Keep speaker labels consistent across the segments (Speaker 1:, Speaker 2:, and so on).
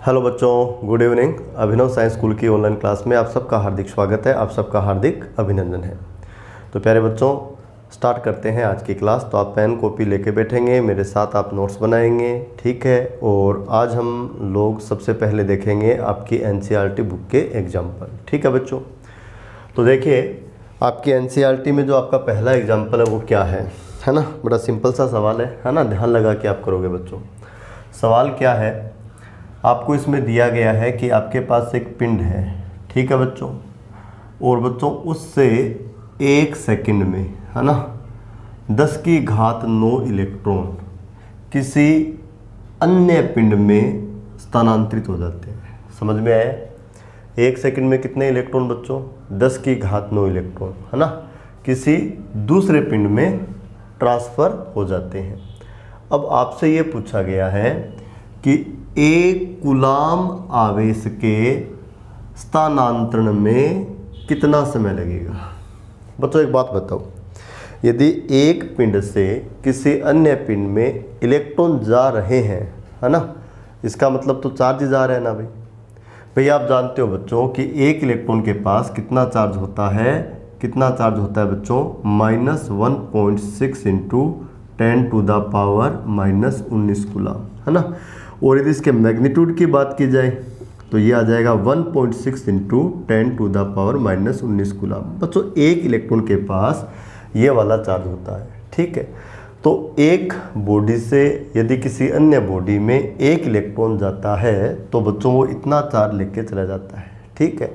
Speaker 1: Hello बच्चों, good evening. अभिनव science school की online class में आप सबका हार्दिक स्वागत है, आप सबका हार्दिक अभिनंदन है। तो प्यारे बच्चों, स्टार्ट करते हैं आज की क्लास। तो आप पेन कॉपी लेके बैठेंगे, मेरे साथ आप नोट्स बनाएंगे, ठीक है। और आज हम लोग सबसे पहले देखेंगे आपकी एनसीईआरटी बुक के एग्जाम्पल, ठीक है बच्चों। तो देखिए, आपकी एनसीईआरटी में जो आपका पहला एग्जाम्पल है वो क्या है ना। बड़ा सिंपल सा सवाल है ना, ध्यान लगा के आप करोगे बच्चों। सवाल क्या है, आपको इसमें दिया गया है कि आपके पास एक पिंड है, ठीक है बच्चों, और बच्चों उससे 1 सेकंड में, है ना, 10 की घात 9 इलेक्ट्रॉन किसी अन्य पिंड में स्थानांतरित हो जाते हैं। समझ में आया? 1 सेकंड में कितने इलेक्ट्रॉन बच्चों? 10 की घात 9 इलेक्ट्रॉन, है ना, किसी दूसरे पिंड में ट्रांसफ़र हो जाते हैं। अब आपसे ये पूछा गया है कि एक कूलाम आवेश के स्थानांतरण में कितना समय लगेगा। बच्चों एक बात बताओ, यदि एक पिंड से किसी अन्य पिंड में इलेक्ट्रॉन जा रहे हैं, है ना, इसका मतलब तो चार्ज जा रहा है ना भाई। आप जानते हो बच्चों कि एक इलेक्ट्रॉन के पास कितना चार्ज होता है, कितना चार्ज होता है बच्चों? -1.6 इंटू 10⁻⁻19 कूलाम, है ना। और यदि इसके मैग्नीट्यूड की बात की जाए तो ये आ जाएगा 1.6 इंटू 10⁻⁻19 कूलाम। बच्चों एक इलेक्ट्रॉन के पास ये वाला चार्ज होता है, ठीक है। तो एक बॉडी से यदि किसी अन्य बॉडी में एक इलेक्ट्रॉन जाता है तो बच्चों वो इतना चार्ज लेके चला जाता है, ठीक है।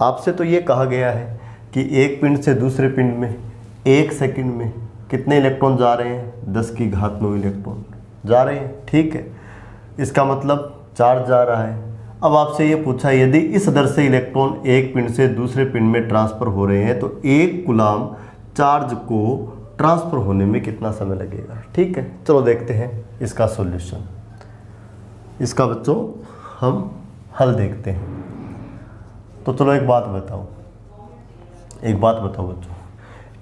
Speaker 1: आपसे तो ये कहा गया है कि एक पिंड से दूसरे पिंड में 1 सेकंड में कितने इलेक्ट्रॉन जा रहे हैं? 10 की घात 9 इलेक्ट्रॉन जा रहे हैं, ठीक है। इसका मतलब चार्ज जा रहा है। अब आपसे ये पूछा, यदि इस दर से इलेक्ट्रॉन एक पिंड से दूसरे पिंड में ट्रांसफ़र हो रहे हैं तो एक कूलाम चार्ज को ट्रांसफ़र होने में कितना समय लगेगा, ठीक है। चलो देखते हैं इसका सॉल्यूशन। इसका बच्चों हम हल देखते हैं। तो चलो एक बात बताओ बच्चों,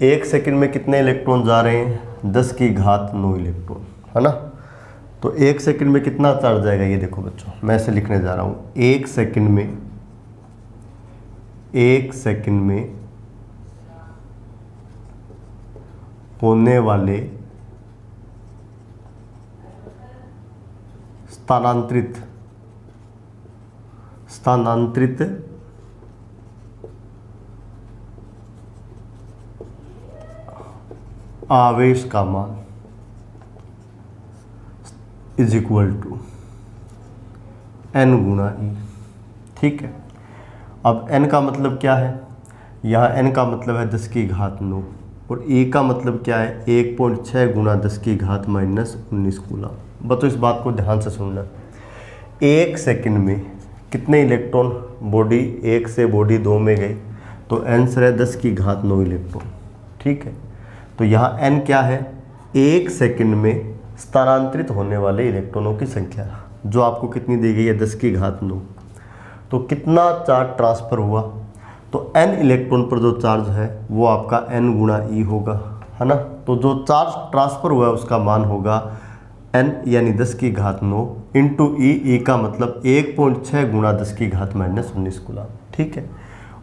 Speaker 1: 1 सेकंड में कितने इलेक्ट्रॉन जा रहे हैं? 10 की घात 9 इलेक्ट्रॉन, है ना। तो 1 सेकंड में कितना चार्ज जाएगा ये देखो बच्चों, मैं ऐसे लिखने जा रहा हूँ। 1 सेकंड में होने वाले स्थानांतरित आवेश का मान इज इक्वल टू n गुणा ई, ठीक है। अब n का मतलब क्या है? यहाँ n का मतलब है 10 की घात 9 और e का मतलब क्या है? 1.6 गुणा 10 की घात -19 कूलाम। बच्चों इस बात को ध्यान से सुनना। 1 सेकंड में कितने इलेक्ट्रॉन बॉडी 1 से बॉडी 2 में गए? तो आंसर है 10 की घात 9 इलेक्ट्रॉन, ठीक है। तो यहाँ n क्या है? 1 सेकंड में स्थानांतरित होने वाले इलेक्ट्रॉनों की संख्या, जो आपको कितनी दी गई है? 10 की घात 9। तो कितना चार्ज ट्रांसफ़र हुआ? तो n इलेक्ट्रॉन पर जो चार्ज है वो आपका n गुणा ई होगा, है ना। तो जो चार्ज ट्रांसफ़र हुआ है उसका मान होगा n यानी 10 की घात 9 इंटू ई का मतलब 1.6 गुणा 10 की घात -19 कूलाम, ठीक है।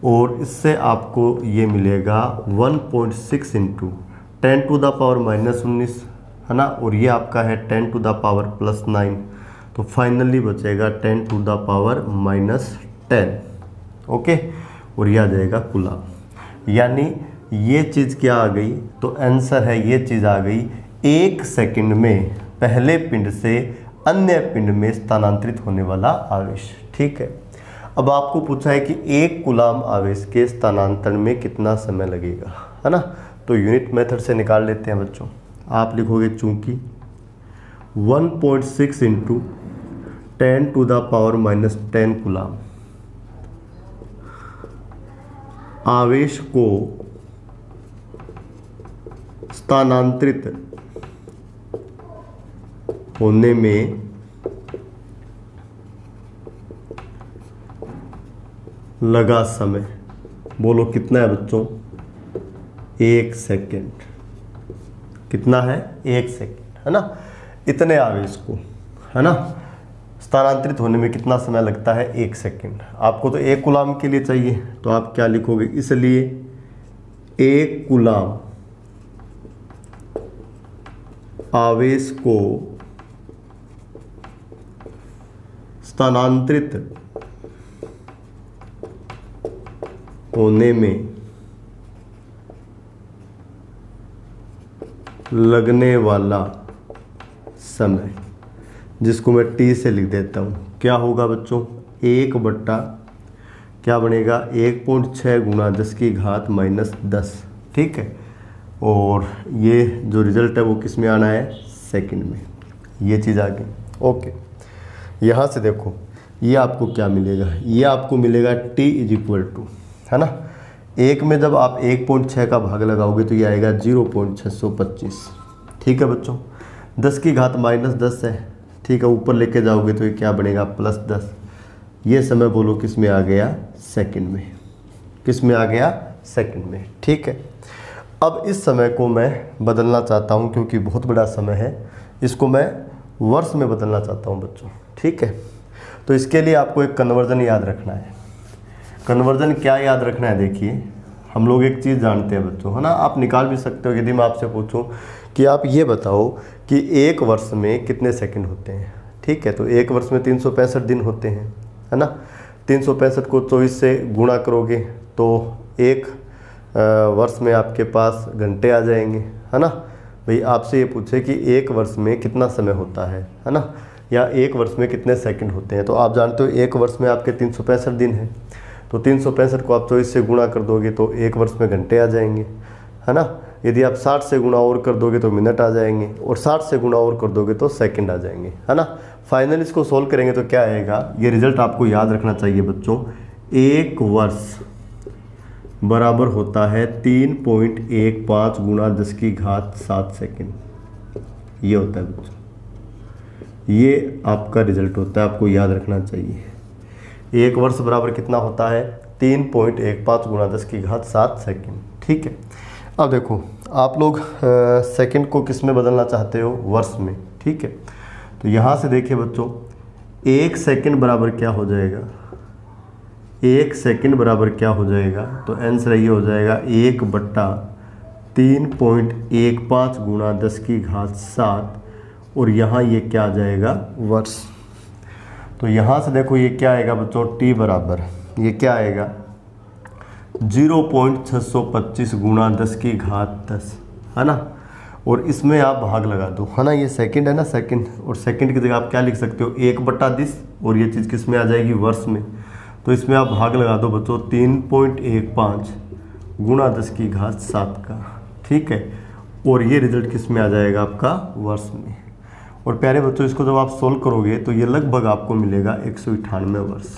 Speaker 1: और इससे आपको ये मिलेगा 1.6 इंटू 10⁻⁻19, है ना। और ये आपका है 10⁻+9, तो फाइनली बचेगा 10⁻−10, ओके। और ये आ जाएगा कूलाम। यानी ये चीज़ क्या आ गई? तो आंसर है ये चीज़ आ गई 1 सेकंड में पहले पिंड से अन्य पिंड में स्थानांतरित होने वाला आवेश, ठीक है। अब आपको पूछा है कि एक कूलाम आवेश के स्थानांतरण में कितना समय लगेगा, है ना। तो यूनिट मेथड से निकाल लेते हैं बच्चों। आप लिखोगे चूंकि 1.6 इंटू 10⁻−10 कूलाम आवेश को स्थानांतरित होने में लगा समय, बोलो कितना है बच्चों? 1 सेकेंड। कितना है? 1 सेकेंड, है ना। इतने आवेश को, है ना, स्थानांतरित होने में कितना समय लगता है, 1 सेकंड। आपको तो 1 कूलाम के लिए चाहिए, तो आप क्या लिखोगे, इसलिए 1 कूलाम आवेश को स्थानांतरित होने में लगने वाला समय, जिसको मैं T से लिख देता हूँ, क्या होगा बच्चों, 1 बट्टा क्या बनेगा, 1.6 गुणा 10 की घात -10, ठीक है। और ये जो रिजल्ट है वो किस में आना है, सेकंड में, ये चीज़ आ गई। ओके, यहाँ से देखो ये आपको क्या मिलेगा, ये आपको मिलेगा T = है ना, 1 में जब आप 1.6 का भाग लगाओगे तो ये आएगा 0.625, ठीक है बच्चों। 10 की घात -10 है, ठीक है, ऊपर लेके जाओगे तो ये क्या बनेगा, +10। ये समय बोलो किस में आ गया, सेकंड में, किस में आ गया, सेकंड में, ठीक है। अब इस समय को मैं बदलना चाहता हूँ, क्योंकि बहुत बड़ा समय है, इसको मैं वर्ष में बदलना चाहता हूँ बच्चों, ठीक है। तो इसके लिए आपको एक कन्वर्जन याद रखना है। कन्वर्जन क्या याद रखना है, देखिए हम लोग एक चीज़ जानते हैं बच्चों, है ना, आप निकाल भी सकते हो। यदि मैं आपसे पूछूं कि आप ये बताओ कि 1 वर्ष में कितने सेकंड होते हैं, ठीक है, तो 1 वर्ष में 365 दिन होते हैं, है ना। 365 को 24 से गुणा करोगे तो 1 वर्ष में आपके पास घंटे आ जाएंगे, है ना। भाई आपसे ये पूछे कि 1 वर्ष में कितना समय होता है ना, या 1 वर्ष में कितने सेकंड होते हैं, तो आप जानते हो 1 वर्ष में आपके 365 दिन हैं, तो 365 को आप 24 से गुणा कर दोगे तो 1 वर्ष में घंटे आ जाएंगे, है ना। यदि आप 60 से गुणा और कर दोगे तो मिनट आ जाएंगे, और 60 से गुणा और कर दोगे तो सेकंड आ जाएंगे, है ना। फाइनल इसको सोल्व करेंगे तो क्या आएगा, ये रिजल्ट आपको याद रखना चाहिए बच्चों। 1 वर्ष बराबर होता है 3.15 गुणा 10 की घात 7 सेकंड, ये होता है बच्चों, ये आपका रिजल्ट होता है, आपको याद रखना चाहिए। 1 वर्ष बराबर कितना होता है, 3.15 गुणा 10 की घात 7 सेकंड, ठीक है। अब देखो आप लोग सेकंड को किस में बदलना चाहते हो, वर्ष में, ठीक है। तो यहाँ से देखिए बच्चों, 1 सेकंड बराबर क्या हो जाएगा, 1 सेकंड बराबर क्या हो जाएगा, तो आंसर ये हो जाएगा 1 बट्टा 3.15 गुणा 10 की घात 7, और यहाँ ये क्या आ जाएगा, वर्ष। तो यहाँ से देखो ये क्या आएगा बच्चों, T बराबर ये क्या आएगा, 0.625 गुणा 10 की घात 10, है ना। और इसमें आप भाग लगा दो, है ना, ये सेकंड है ना, सेकंड, और सेकंड की जगह आप क्या लिख सकते हो, 1/10, और ये चीज़ किस में आ जाएगी, वर्ष में। तो इसमें आप भाग लगा दो बच्चों 3.15 गुणा 10 की घात 7 का, ठीक है, और ये रिजल्ट किस में आ जाएगा, आपका वर्ष में। और प्यारे बच्चों इसको जब आप सोल्व करोगे तो ये लगभग आपको मिलेगा 198 वर्ष।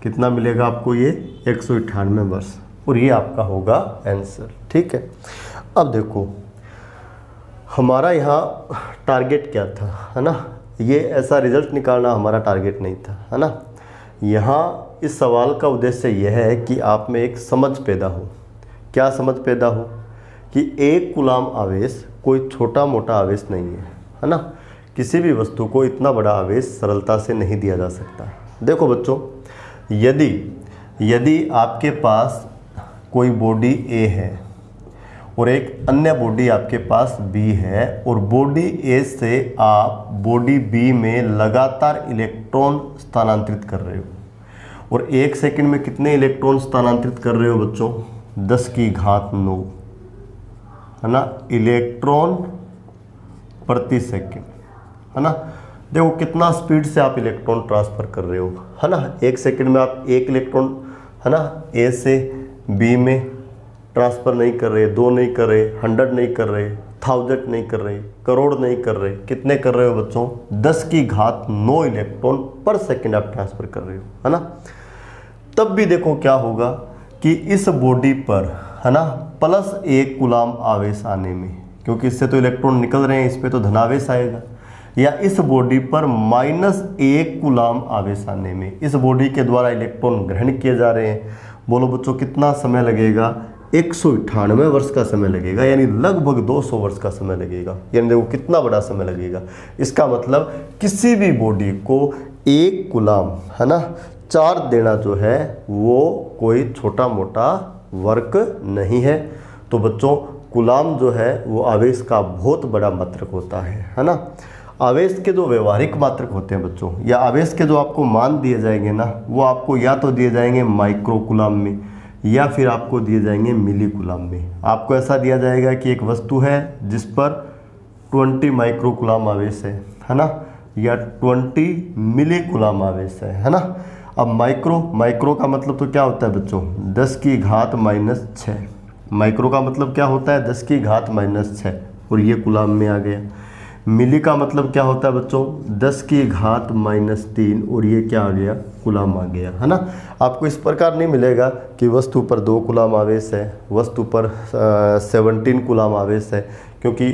Speaker 1: कितना मिलेगा आपको, ये 198 वर्ष, और ये आपका होगा आंसर, ठीक है। अब देखो हमारा यहाँ टारगेट क्या था, है ना, ये ऐसा रिजल्ट निकालना हमारा टारगेट नहीं था, है ना। यहाँ इस सवाल का उद्देश्य यह है कि आप में एक समझ पैदा हो। क्या समझ पैदा हो, कि 1 कूलाम आवेश कोई छोटा मोटा आवेश नहीं है ना। किसी भी वस्तु को इतना बड़ा आवेश सरलता से नहीं दिया जा सकता। देखो बच्चों, यदि आपके पास कोई बॉडी A है और एक अन्य बॉडी आपके पास B है, और बॉडी A से आप बॉडी B में लगातार इलेक्ट्रॉन स्थानांतरित कर रहे हो, और 1 सेकंड में कितने इलेक्ट्रॉन स्थानांतरित कर रहे हो बच्चों, 10 की घात 9, है ना, इलेक्ट्रॉन प्रति सेकंड, है ना। देखो कितना स्पीड से आप इलेक्ट्रॉन ट्रांसफ़र कर रहे हो, है ना। 1 सेकंड में आप 1 इलेक्ट्रॉन, है ना, A से B में ट्रांसफ़र नहीं कर रहे, 2 नहीं कर रहे, 100 नहीं कर रहे, 1000 नहीं कर रहे, करोड़ नहीं कर रहे, कितने कर रहे हो बच्चों, 10 की घात 9 इलेक्ट्रॉन पर सेकंड आप ट्रांसफ़र कर रहे हो, है ना। तब भी देखो क्या होगा कि इस बॉडी पर, है ना, +1 कूलाम आवेश आने में, क्योंकि इससे तो इलेक्ट्रॉन निकल रहे हैं, इस पर तो धनावेश आएगा, या इस बॉडी पर -1 कूलाम आवेश आने में, इस बॉडी के द्वारा इलेक्ट्रॉन ग्रहण किए जा रहे हैं। बोलो बच्चों कितना समय लगेगा, 198 वर्ष का समय लगेगा, यानी लगभग 200 वर्ष का समय लगेगा। यानी देखो कितना बड़ा समय लगेगा। इसका मतलब किसी भी बॉडी को 1 कूलाम, है ना, चार्ज देना जो है वो कोई छोटा मोटा वर्क नहीं है। तो बच्चों कूलाम जो है वो आवेश का बहुत बड़ा मात्रक होता है ना। आवेश के जो व्यवहारिक मात्रक होते हैं बच्चों, या आवेश के जो आपको मान दिए जाएंगे ना, वो आपको या तो दिए जाएंगे माइक्रो कूलाम में या फिर आपको दिए जाएंगे मिली कूलाम में। आपको ऐसा दिया जाएगा कि एक वस्तु है जिस पर 20 माइक्रो कूलाम आवेश है ना, या 20 मिली कूलाम आवेश है ना। अब माइक्रो का मतलब तो क्या होता है बच्चों, 10 की घात -6। माइक्रो का मतलब क्या होता है, 10 की घात -6, और ये कूलाम में आ गया। मिली का मतलब क्या होता है बच्चों, 10 की घात -3, और ये क्या आ गया, कूलाम आ गया, है ना। आपको इस प्रकार नहीं मिलेगा कि वस्तु पर 2 कूलाम आवेश है, वस्तु पर 17 कूलाम आवेश है, क्योंकि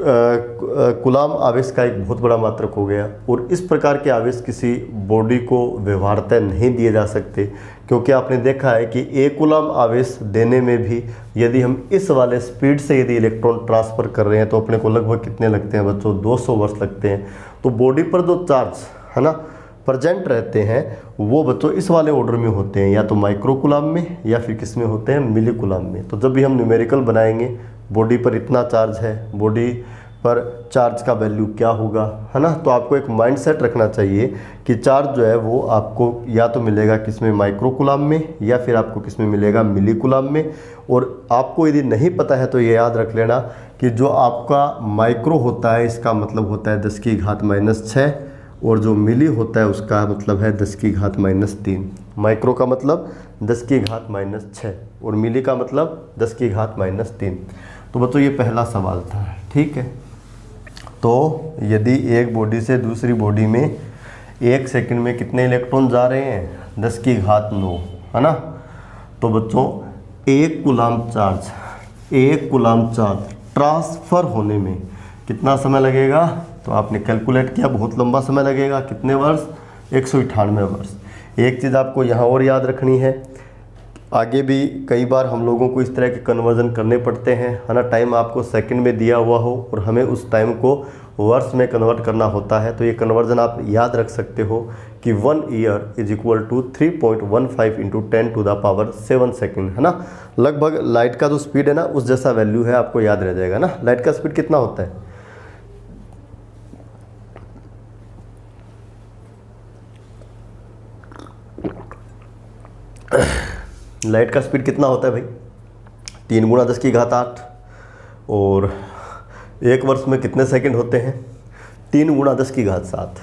Speaker 1: कूलाम आवेश का एक बहुत बड़ा मात्रक हो गया। और इस प्रकार के आवेश किसी बॉडी को व्यवहारतः नहीं दिए जा सकते, क्योंकि आपने देखा है कि 1 कूलाम आवेश देने में भी यदि हम इस वाले स्पीड से यदि इलेक्ट्रॉन ट्रांसफ़र कर रहे हैं तो अपने को लगभग कितने लगते हैं बच्चों, 200 वर्ष लगते हैं। तो बॉडी पर जो चार्ज, है ना, प्रेजेंट रहते हैं वो बच्चों इस वाले ऑर्डर में होते हैं, या तो माइक्रो कूलाम में या फिर किस में होते हैं, मिली कूलाम में। तो जब भी हम न्यूमेरिकल बनाएंगे, बॉडी पर इतना चार्ज है, बॉडी पर चार्ज का वैल्यू क्या होगा, है ना, तो आपको एक माइंडसेट रखना चाहिए कि चार्ज जो है वो आपको या तो मिलेगा किसमें, माइक्रो कूलाम में, या फिर आपको किसमें मिलेगा, मिली कूलाम में। और आपको यदि नहीं पता है तो ये याद रख लेना कि जो आपका माइक्रो होता है इसका मतलब होता है 10 की घात -6, और जो मिली होता है उसका मतलब है 10 की घात -3। माइक्रो का मतलब 10 की घात -6 और मिली का मतलब 10 की घात -3। तो बच्चों ये पहला सवाल था, ठीक है। तो यदि एक बॉडी से दूसरी बॉडी में 1 सेकंड में कितने इलेक्ट्रॉन जा रहे हैं, 10 की घात 9, है ना। तो बच्चों 1 कूलाम चार्ज ट्रांसफ़र होने में कितना समय लगेगा, तो आपने कैलकुलेट किया, बहुत लंबा समय लगेगा। कितने वर्ष, 198 वर्ष। एक चीज़ आपको यहाँ और याद रखनी है, आगे भी कई बार हम लोगों को इस तरह के कन्वर्जन करने पड़ते हैं, है ना। टाइम आपको सेकंड में दिया हुआ हो और हमें उस टाइम को वर्ष में कन्वर्ट करना होता है, तो ये कन्वर्जन आप याद रख सकते हो कि 1 year is equal to 3.15 into 10⁻7 second, है ना। लगभग लाइट का जो स्पीड है ना उस जैसा वैल्यू है, आपको याद रह जाएगा ना। लाइट का स्पीड कितना होता है, लाइट का स्पीड कितना होता है भाई, 3 गुणा 10 की घात 8, और 1 वर्ष में कितने सेकंड होते हैं, 3 गुणा 10 की घात 7,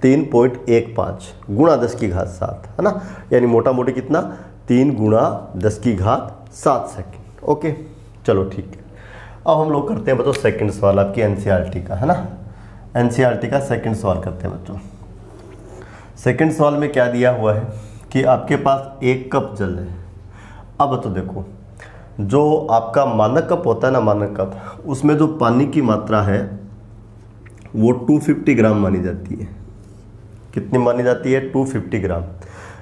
Speaker 1: 3.15 गुणा 10 की घात 7, है ना। यानी मोटा मोटी कितना, 3 गुणा 10 की घात 7 सेकंड। ओके चलो ठीक है। अब हम लोग करते हैं बच्चों सेकंड सवाल आपकी एनसीईआरटी का, है ना। एनसीईआरटी का सेकंड सवाल करते हैं बच्चों। सेकंड सवाल में क्या दिया हुआ है कि आपके पास 1 कप जल है। अब तो देखो, जो आपका मानक कप होता है ना, मानक कप, उसमें जो पानी की मात्रा है वो 250 ग्राम मानी जाती है। कितनी मानी जाती है, 250 ग्राम।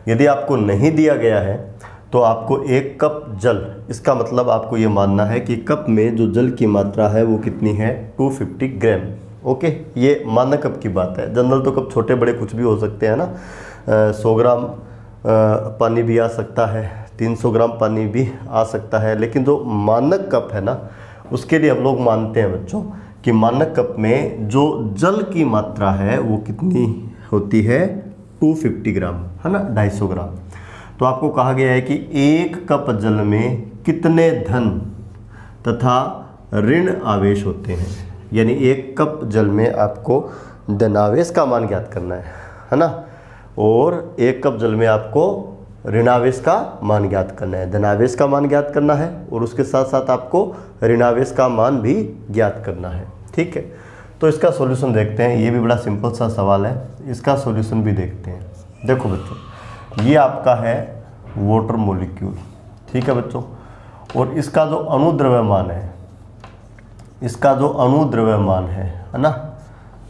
Speaker 1: यदि आपको नहीं दिया गया है तो आपको 1 कप जल, इसका मतलब आपको ये मानना है कि कप में जो जल की मात्रा है वो कितनी है, 250 ग्राम। ओके, ये मानक कप की बात है। जनरल तो कप छोटे बड़े कुछ भी हो सकते हैं ना, 100 ग्राम पानी भी आ सकता है, 300 ग्राम पानी भी आ सकता है, लेकिन जो मानक कप है ना उसके लिए हम लोग मानते हैं बच्चों कि मानक कप में जो जल की मात्रा है वो कितनी होती है, 250 ग्राम, है ना, 250 ग्राम। तो आपको कहा गया है कि 1 कप जल में कितने धन तथा ऋण आवेश होते हैं। यानी 1 कप जल में आपको धनावेश का मान ज्ञात करना है ना, और 1 कप जल में आपको ऋणावेश का मान ज्ञात करना है। धनावेश का मान ज्ञात करना है और उसके साथ साथ आपको ऋणावेश का मान भी ज्ञात करना है, ठीक है। तो इसका सॉल्यूशन देखते हैं। ये भी बड़ा सिंपल सा सवाल है, इसका सॉल्यूशन भी देखते हैं। देखो बच्चों, ये आपका है वाटर मॉलिक्यूल, ठीक है बच्चों, और इसका जो अणुद्रव्यमान है, इसका जो अणुद्रव्यमान है ना,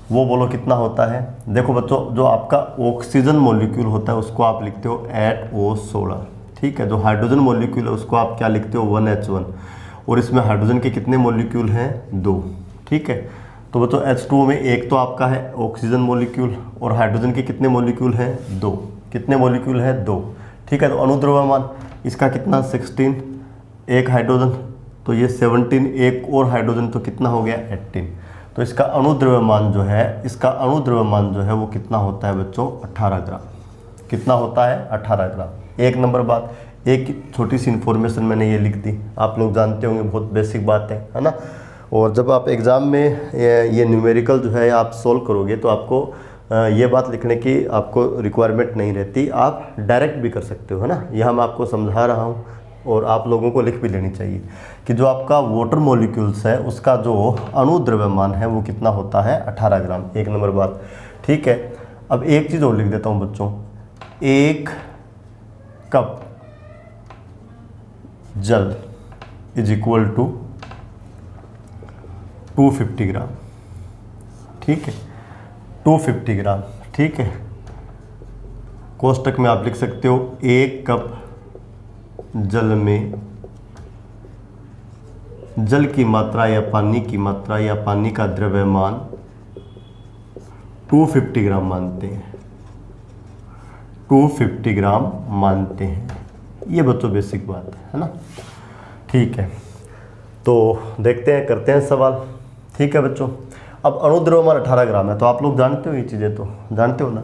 Speaker 1: वो बोलो कितना होता है। देखो बच्चों, जो आपका ऑक्सीजन मॉलिक्यूल होता है उसको आप लिखते हो 8O16, ठीक ठीक है। जो हाइड्रोजन मॉलिक्यूल है उसको आप क्या लिखते हो 1H1, और इसमें हाइड्रोजन के कितने मॉलिक्यूल हैं 2, ठीक है। तो बच्चों H2O में एक तो आपका है ऑक्सीजन मॉलिक्यूल और हाइड्रोजन के कितने मॉलिक्यूल हैं 2, कितने मॉलिक्यूल हैं 2, ठीक है। तो अनुद्रव्यमान इसका कितना 16, एक हाइड्रोजन तो ये 17, एक और हाइड्रोजन तो कितना हो गया 18। तो इसका अणुद्रव्यमान जो है, इसका अणुद्रव्यमान जो है वो कितना होता है बच्चों 18 ग्राम, कितना होता है 18 ग्राम। एक नंबर बात, एक छोटी सी इन्फॉर्मेशन मैंने ये लिख दी, आप लोग जानते होंगे, बहुत बेसिक बात है ना। और जब आप एग्ज़ाम में ये न्यूमेरिकल जो है आप सोल्व करोगे तो आपको ये बात लिखने की आपको रिक्वायरमेंट नहीं रहती, आप डायरेक्ट भी कर सकते हो, है ना। यह मैं आपको समझा रहा हूँ और आप लोगों को लिख भी लेनी चाहिए कि जो आपका वाटर मॉलिक्यूल्स है उसका जो अणुद्रव्यमान है वो कितना होता है 18 ग्राम। एक नंबर बात, ठीक है। अब एक चीज़ और लिख देता हूँ बच्चों, 1 कप जल इज इक्वल टू 250 ग्राम, ठीक है, 250 ग्राम, ठीक है। कोष्टक में आप लिख सकते हो 1 कप जल में जल की मात्रा या पानी की मात्रा या पानी का द्रव्यमान 250 ग्राम मानते हैं, 250 ग्राम मानते हैं। ये बच्चों बेसिक बात है ना, ठीक है। तो देखते हैं, करते हैं सवाल, ठीक है बच्चों। अब अणुद्रव्यमान 18 ग्राम है तो आप लोग जानते हो ये चीज़ें, तो जानते हो ना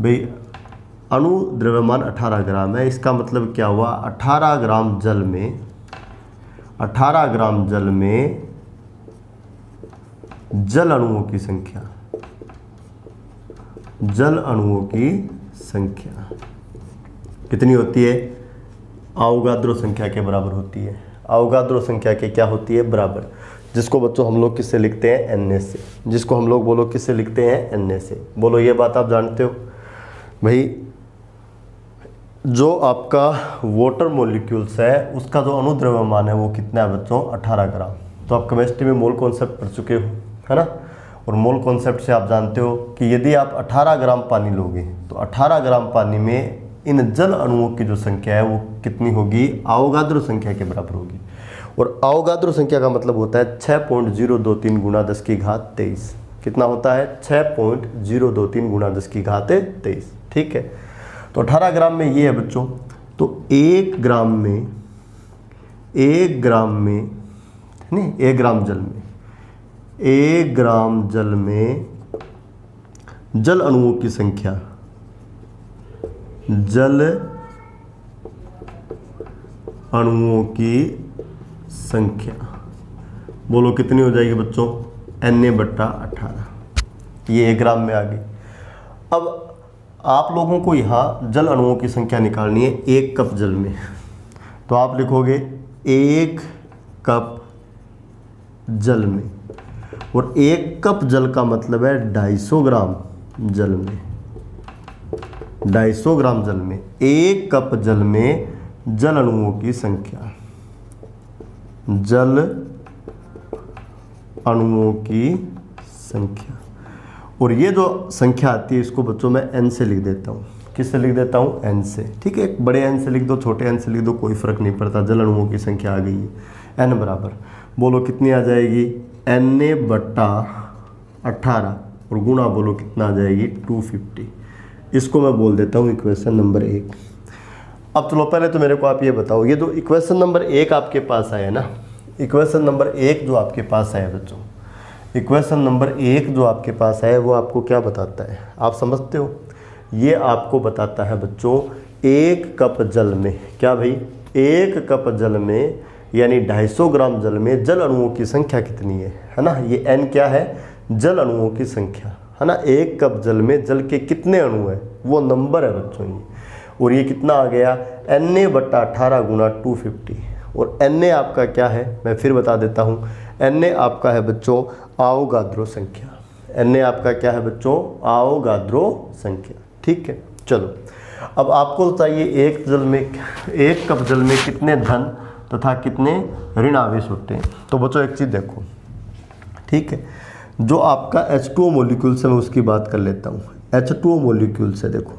Speaker 1: भाई, अणुद्रव्यमान 18 ग्राम है, इसका मतलब क्या हुआ 18 ग्राम जल में, 18 ग्राम जल में जल अणुओं की संख्या, जल अणुओं की संख्या कितनी होती है, अवोगाद्रो संख्या के बराबर होती है। अवोगाद्रो संख्या के क्या होती है बराबर, जिसको बच्चों हम लोग किससे लिखते हैं Na से, जिसको हम लोग बोलो किससे लिखते हैं Na से। बोलो ये बात आप जानते हो भाई। जो आपका वाटर मॉलिक्यूल्स है उसका जो अणुद्रव्यमान है वो कितना है बच्चों 18 ग्राम। तो आप केमिस्ट्री में मोल कॉन्सेप्ट पढ़ चुके हो, है ना। और मोल कॉन्सेप्ट से आप जानते हो कि यदि आप 18 ग्राम पानी लोगे तो 18 ग्राम पानी में इन जल अणुओं की जो संख्या है वो कितनी होगी, अवोगाद्रो संख्या के बराबर होगी। और अवोगाद्रो संख्या का मतलब होता है 6.023 गुणा 10 की घात 23। कितना होता है 6.023 गुणा 10 की घात 23, ठीक है। तो 18 ग्राम में ये है बच्चों, तो 1 ग्राम में, 1 ग्राम में नहीं, 1 ग्राम जल में, 1 ग्राम जल में जल अणुओं की संख्या, जल अणुओं की संख्या बोलो कितनी हो जाएगी बच्चों Na/18। ये 1 ग्राम में आ गई। अब आप लोगों को यहाँ जल अणुओं की संख्या निकालनी है 1 कप जल में, तो आप लिखोगे 1 कप जल में, और 1 कप जल का मतलब है 250 ग्राम जल में, 250 ग्राम जल में 1 कप जल में जल अणुओं की संख्या, जल अणुओं की संख्या। और ये जो संख्या आती है इसको बच्चों मैं n से लिख देता हूँ। किससे लिख देता हूँ n से, ठीक है। एक बड़े n से लिख दो, छोटे n से लिख दो, कोई फर्क नहीं पड़ता। जल अणुओं की संख्या आ गई है, n बराबर बोलो कितनी आ जाएगी Na/18 और गुणा बोलो कितना आ जाएगी 250। इसको मैं बोल देता हूँ इक्वेशन नंबर 1। अब चलो पहले तो मेरे को आप ये बताओ, ये जो इक्वेशन नंबर 1 आपके पास आया ना, इक्वेशन नंबर 1 जो आपके पास आया बच्चों, इक्वेशन नंबर 1 जो आपके पास है वो आपको क्या बताता है, आप समझते हो। ये आपको बताता है बच्चों 1 कप जल में, क्या भाई 1 कप जल में यानी 250 ग्राम जल में जल अणुओं की संख्या कितनी है ना। ये n क्या है, जल अणुओं की संख्या, है ना। 1 कप जल में जल के कितने अणु है वो नंबर है बच्चों ये। और ये कितना आ गया Na/18 गुणा 250। और Na आपका क्या है मैं फिर बता देता हूँ, Na आपका है बच्चों अवोगाद्रो संख्या। Na आपका क्या है बच्चों अवोगाद्रो संख्या, ठीक है। चलो अब आपको बताइए 1 कप जल में कितने धन तथा कितने ऋण आवेश होते हैं। तो बच्चों एक चीज़ देखो, ठीक है, जो आपका H2O मॉलिक्यूल से मैं उसकी बात कर लेता हूँ। H2O मॉलिक्यूल से देखो,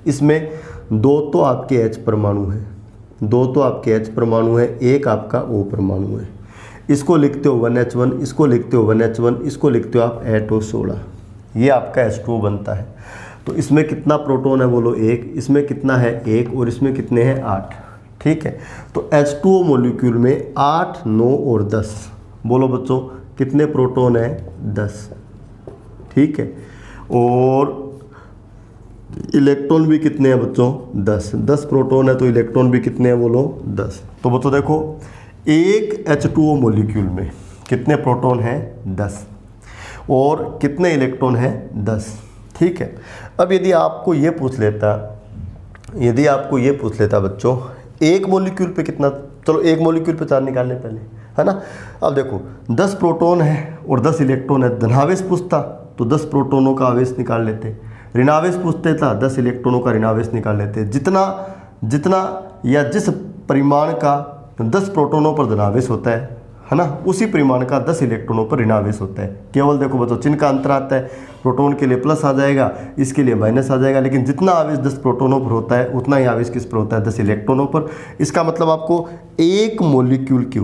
Speaker 1: इसमें 2 तो आपके H परमाणु है, दो तो आपके H परमाणु है, एक आपका O परमाणु है। इसको लिखते हो 1H1, इसको लिखते हो 1H1, इसको लिखते हो आप 8O16। ये आपका H2O बनता है। तो इसमें कितना प्रोटॉन है बोलो 1, इसमें कितना है 1 और इसमें कितने हैं 8। ठीक है, तो H2O मॉलिक्यूल में 8, 9 और 10, बोलो बच्चों कितने प्रोटॉन है 10। ठीक है, और इलेक्ट्रॉन भी कितने हैं बच्चों 10। 10 प्रोटॉन है तो इलेक्ट्रॉन भी कितने हैं बोलो 10। तो बच्चों देखो एक H2O मॉलिक्यूल में कितने प्रोटॉन हैं 10 और कितने इलेक्ट्रॉन हैं 10। ठीक है, अब यदि आपको ये पूछ लेता बच्चों एक मॉलिक्यूल पे कितना, चलो एक मॉलिक्यूल पे 4 निकालने पहले, है ना। अब देखो 10 प्रोटॉन है और 10 इलेक्ट्रॉन है। धनावेश पूछता तो 10 प्रोटॉनों का आवेश निकाल लेते, ऋणावेश पूछते था 10 इलेक्ट्रॉनों का ऋणावेश निकाल लेते। जितना या जिस परिमाण का 10 प्रोटॉनों पर धनावेश होता है ना, उसी परिमाण का 10 इलेक्ट्रॉनों पर ऋणावेश होता है। केवल देखो बच्चों चिन्ह का अंतर आता है, प्रोटॉन के लिए प्लस आ जाएगा, इसके लिए माइनस आ जाएगा, लेकिन जितना आवेश 10 प्रोटॉनों पर होता है उतना ही आवेश किस पर होता है 10 इलेक्ट्रॉनों पर। इसका मतलब आपको एक मॉलिक्यूल के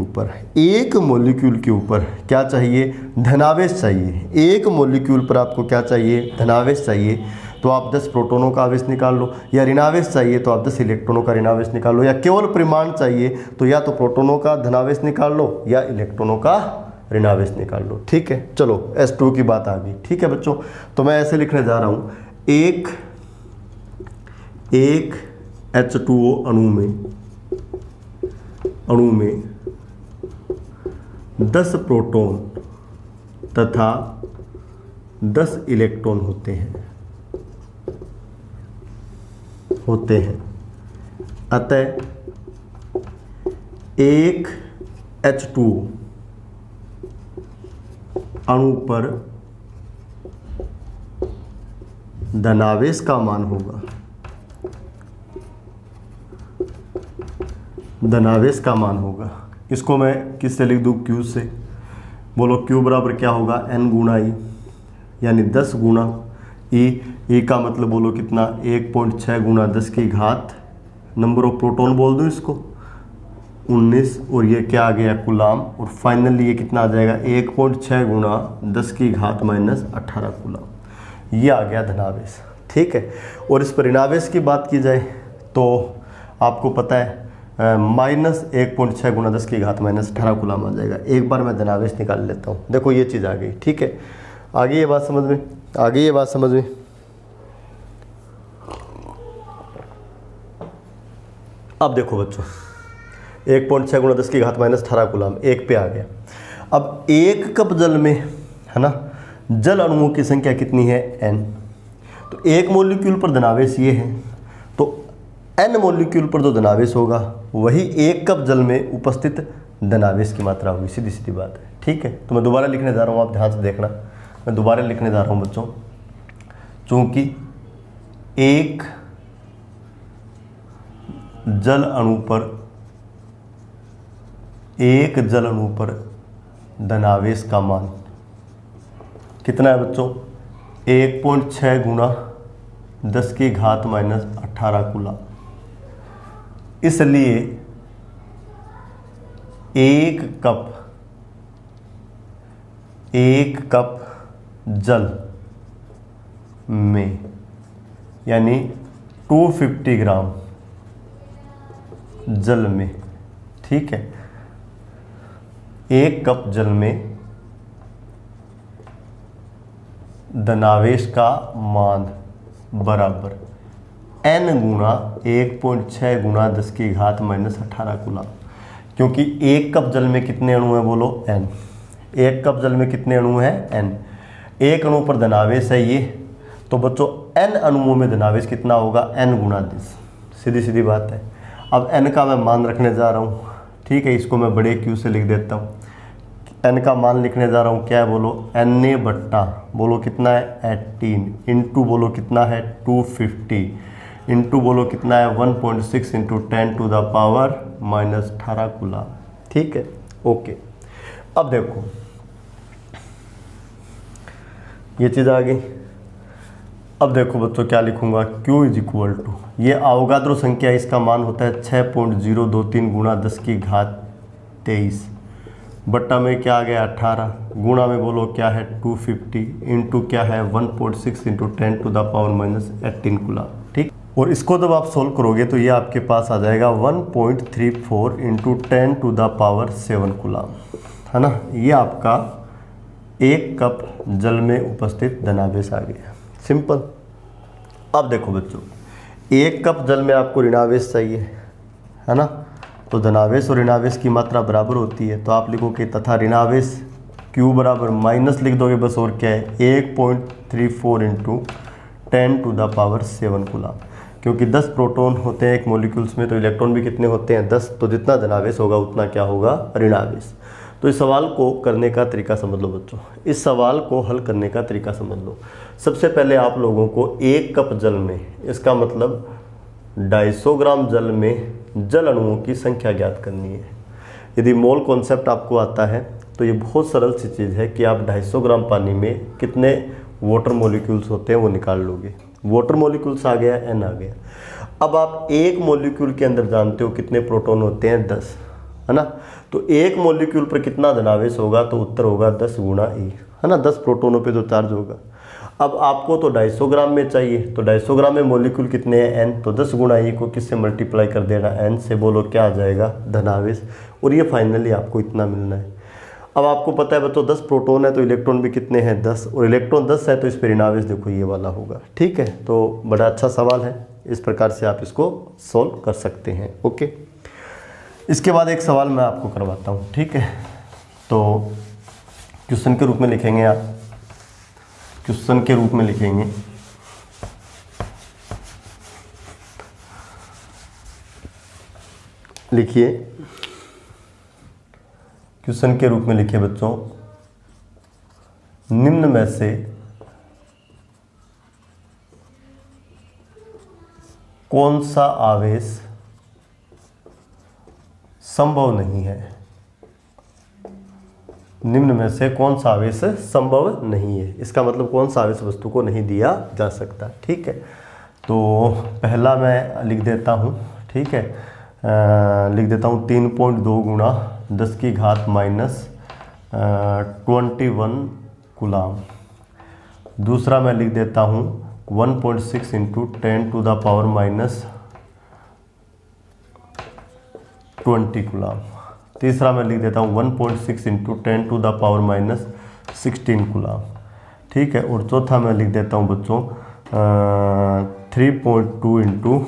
Speaker 1: ऊपर क्या चाहिए धनावेश चाहिए। एक मॉलिक्यूल पर आपको क्या चाहिए धनावेश चाहिए, तो आप 10 प्रोटॉनों का आवेश निकाल लो, या ऋणावेश चाहिए तो आप 10 इलेक्ट्रॉनों का ऋणावेश निकाल लो, या केवल परिमाण चाहिए तो या तो प्रोटॉनों का धनावेश निकाल लो या इलेक्ट्रॉनों का ऋणावेश निकाल लो। ठीक है, चलो H2O की बात आ गई। ठीक है बच्चों, तो मैं ऐसे लिखने जा रहा हूँ एक H2O अणु में 10 प्रोटॉन तथा 10 इलेक्ट्रॉन होते हैं। अतः एक H2O अणु पर धनावेश का मान होगा, इसको मैं किससे लिख दूं Q से। बोलो Q बराबर क्या होगा N गुणा E, यानी 10 गुणा E का मतलब बोलो कितना 1.6 गुणा 10 की घात, नंबर ऑफ प्रोटॉन बोल दो इसको 19, और ये क्या आ गया कूलाम, और फाइनली ये कितना आ जाएगा 1.6 गुणा 10 की घात माइनस 18 कूलाम। ये आ गया धनावेश। ठीक है, और इस पर ऋणावेश की बात की जाए तो आपको पता है माइनस 1.6 गुणा 10 की घात माइनस 18 कूलाम आ जाएगा। एक बार मैं धनावेश निकाल लेता हूँ, देखो ये चीज़ आ गई। ठीक है, आगे ये बात समझ में अब देखो बच्चों 1.6 गुणा 10 की घात माइनस 18 कूलाम एक पे आ गया। अब एक कप जल में है ना, जल अणुओं की संख्या कितनी है n, तो एक मॉलिक्यूल पर धनावेश ये है, तो n मॉलिक्यूल पर जो धनावेश होगा वही एक कप जल में उपस्थित धनावेश की मात्रा होगी। सीधी सीधी बात है। ठीक है, तो मैं दोबारा लिखने जा रहा हूँ, आप ध्यान से देखना, मैं दोबारा लिखने जा रहा हूँ बच्चों। चूंकि एक जल अणु पर धनावेश का मान कितना है बच्चों 1.6 गुणा 10 की घात माइनस 18 कूलाम। इसलिए एक कप जल में यानी 250 ग्राम जल में, ठीक है, एक कप जल में धनावेश का मान बराबर n गुणा 1.6 गुणा 10 की घात माइनस 18 कूलाम। क्योंकि एक कप जल में कितने अणु हैं बोलो n, एक कप जल में कितने अणु हैं n, एक अणु पर धनावेश है ये, तो बच्चों n अणुओं में धनावेश कितना होगा n गुणा 10। सीधी सीधी बात है। अब n का मैं मान रखने जा रहा हूँ, ठीक है, इसको मैं बड़े Q से लिख देता हूँ। n का मान लिखने जा रहा हूँ, क्या है बोलो Na बट्टा बोलो कितना है 18 इंटू बोलो कितना है 250 इंटू बोलो कितना है 1.6 into 10 to the power minus 18 coulomb. ठीक है, ओके। अब देखो ये चीज़ आ गई। अब देखो बच्चों क्या लिखूंगा, Q इज इक्वल टू, ये अवोगाद्रो संख्या, इसका मान होता है 6.023 गुणा 10 की घात 23, बट्टा में क्या आ गया 18, गुणा में बोलो क्या है 250, इंटू क्या है 1.6 into 10 to the power minus 18 coulomb. ठीक, और इसको जब आप सोल्व करोगे तो ये आपके पास आ जाएगा 1.34 into 10 to the power 7 coulomb, है ना। ये आपका 1 कप जल में उपस्थित धनावेश आ गया, सिंपल। अब देखो बच्चों, 1 कप जल में आपको ऋणावेश चाहिए, है ना, तो धनावेश और ऋणावेश की मात्रा बराबर होती है, तो आप लिखोगे तथा ऋणावेश Q बराबर माइनस लिख दोगे बस, और क्या है 1.34 into 10 to the power 7 coulomb, क्योंकि 10 प्रोटॉन होते हैं एक मॉलिक्यूल्स में, तो इलेक्ट्रॉन भी कितने होते हैं 10, तो जितना धनावेश होगा उतना क्या होगा ऋणावेश। तो इस सवाल को करने का तरीका समझ लो बच्चों, इस सवाल को हल करने का तरीका समझ लो। सबसे पहले आप लोगों को 1 कप जल में, इसका मतलब 250 ग्राम जल में जल अणुओं की संख्या ज्ञात करनी है। यदि मोल कॉन्सेप्ट आपको आता है तो ये बहुत सरल सी चीज़ है कि आप 250 ग्राम पानी में कितने वाटर मॉलिक्यूल्स होते हैं वो निकाल लोगे। वाटर मॉलिक्यूल्स आ गया, N आ गया। अब आप एक मॉलिक्यूल के अंदर जानते हो कितने प्रोटॉन होते हैं 10, है ना, तो एक मॉलिक्यूल पर कितना धनावेश होगा, तो उत्तर होगा 10 गुणा E, है ना, 10 प्रोटोनों पे जो चार्ज होगा। अब आपको तो 250 ग्राम में चाहिए, तो 250 ग्राम में मॉलिक्यूल कितने हैं N, तो 10 गुणा E को किससे मल्टीप्लाई कर देना N से, बोलो क्या आ जाएगा धनावेश, और ये फाइनली आपको इतना मिलना है। अब आपको पता है बच्चों 10 प्रोटॉन है तो इलेक्ट्रॉन भी कितने हैं 10, और इलेक्ट्रॉन 10 है तो इस पर ऋणावेश देखो ये वाला होगा। ठीक है, तो बड़ा अच्छा सवाल है, इस प्रकार से आप इसको सॉल्व कर सकते हैं। ओके, इसके बाद एक सवाल मैं आपको करवाता हूँ, ठीक है, तो क्वेश्चन के रूप में लिखेंगे आप, क्वेश्चन के रूप में लिखेंगे, लिखिए, क्वेश्चन के रूप में लिखिए बच्चों, निम्न में से कौन सा आवेश संभव नहीं है, निम्न में से कौन सा आवेश संभव नहीं है, इसका मतलब कौन सा आवेश वस्तु को नहीं दिया जा सकता। ठीक है, तो पहला मैं लिख देता हूँ, ठीक है, लिख देता हूँ 3.2 गुणा 10 की घात माइनस 21 कूलम। दूसरा मैं लिख देता हूँ 1.6 into 10 to the power minus 20 coulomb. तीसरा मैं लिख देता हूँ 1.6 into 10 to the power minus 16 coulomb. ठीक है, और चौथा मैं लिख देता हूँ बच्चों 3.2 into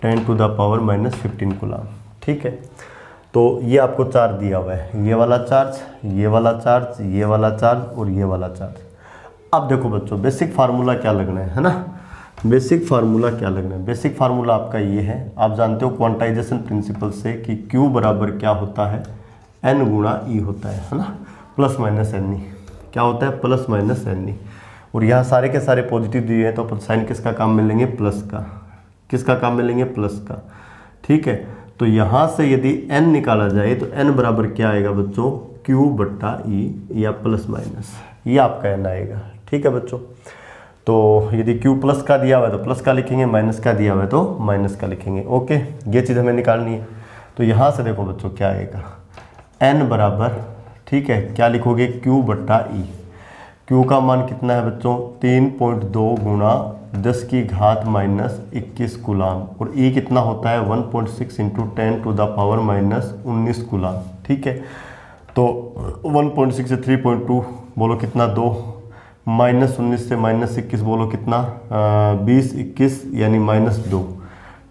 Speaker 1: 10 to the power minus 15 coulomb. ठीक है, तो ये आपको चार्ज दिया हुआ है, ये वाला चार्ज, ये वाला चार्ज, ये वाला चार्ज और ये वाला चार्ज। अब देखो बच्चों, बेसिक फार्मूला क्या लगना है ना, बेसिक फार्मूला क्या लगना है, बेसिक फार्मूला आपका ये है, आप जानते हो क्वांटाइजेशन प्रिंसिपल से कि Q बराबर क्या होता है, N गुणा E होता है ना, प्लस माइनस N E, क्या होता है प्लस माइनस N E, और यहाँ सारे के सारे पॉजिटिव दिए हैं तो साइन किसका काम मिलेंगे प्लस का, किसका काम मिलेंगे प्लस का। ठीक है, तो यहाँ से यदि N निकाला जाए तो N बराबर क्या आएगा बच्चों, Q बट्टा E या प्लस माइनस, ये आपका N आएगा। ठीक है बच्चों, तो यदि Q प्लस का दिया हुआ है तो प्लस का लिखेंगे, माइनस का दिया हुआ है तो माइनस का लिखेंगे। ओके, ये चीज़ हमें निकालनी है, तो यहाँ से देखो बच्चों क्या आएगा, N बराबर, ठीक है, क्या लिखोगे Q बट्टा E। Q का मान कितना है बच्चों 3.2 गुणा 10 की घात माइनस 21 कूलम, और E कितना होता है 1.6 into 10 to the power minus 19 coulomb. ठीक है, तो 1.6 से 3.2 बोलो कितना 2, माइनस 19 से माइनस 21 बोलो कितना 20 21 यानी माइनस 2।